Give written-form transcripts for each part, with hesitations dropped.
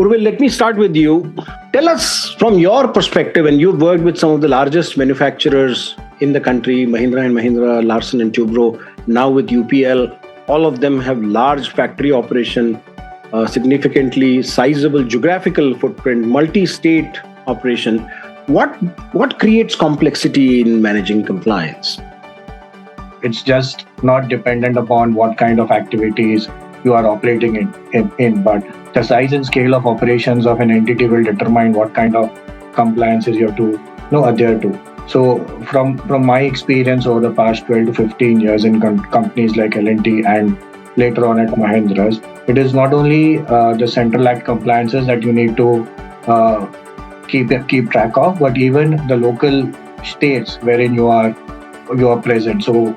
Urvil, let me start with you. Tell us from your perspective, and you've worked with some of the largest manufacturers in the country, Mahindra and Mahindra, Larsen and Toubro, now with UPL. All of them have large factory operation, significantly sizable geographical footprint, multi-state operation. What creates complexity in managing compliance? It's just not dependent upon what kind of activities you are operating in, but the size and scale of operations of an entity will determine what kind of compliances you have to adhere to. So from my experience over the past 12 to 15 years in companies like L&T and later on at Mahindra's, it is not only the Central Act compliances that you need to keep track of, but even the local states wherein you are present. So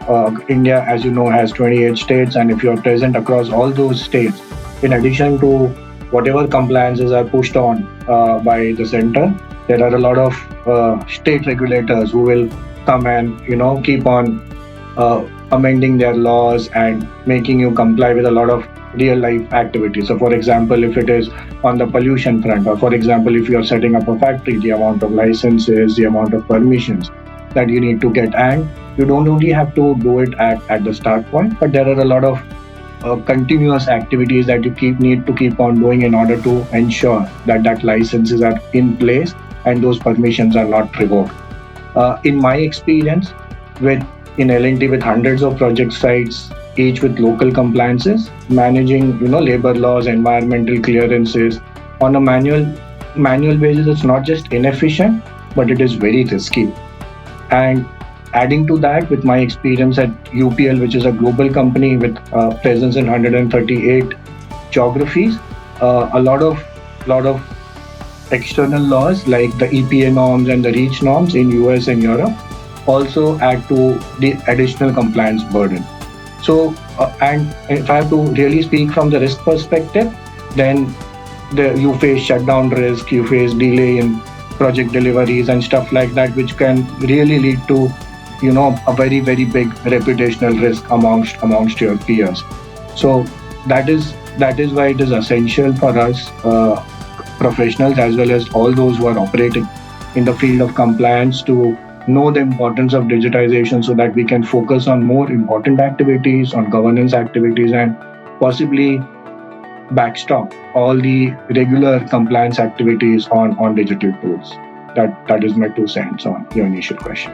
India, as you know, has 28 states, and if you are present across all those states, in addition to whatever compliances are pushed on by the center, there are a lot of state regulators who will come and keep on amending their laws and making you comply with a lot of real life activities. So for example, if it is on the pollution front, or for example, if you are setting up a factory, the amount of licenses, the amount of permissions that you need to get, and you don't only have to do it at the start point, but there are a lot of continuous activities that you need to keep on doing in order to ensure that licenses are in place and those permissions are not revoked. In my experience in L&T with hundreds of project sites, each with local compliances, managing labor laws, environmental clearances on a manual basis, it's not just inefficient, but it is very risky. And adding to that, with my experience at UPL, which is a global company with presence in 138 geographies, a lot of external laws like the EPA norms and the REACH norms in US and Europe also add to the additional compliance burden. So, and if I have to really speak from the risk perspective, then you face shutdown risk, you face delay in project deliveries and stuff like that, which can really lead to a very, very big reputational risk amongst your peers. So that is why it is essential for us professionals, as well as all those who are operating in the field of compliance, to know the importance of digitization so that we can focus on more important activities, on governance activities, and possibly backstop all the regular compliance activities on digital tools. That is my 2 cents on your initial question.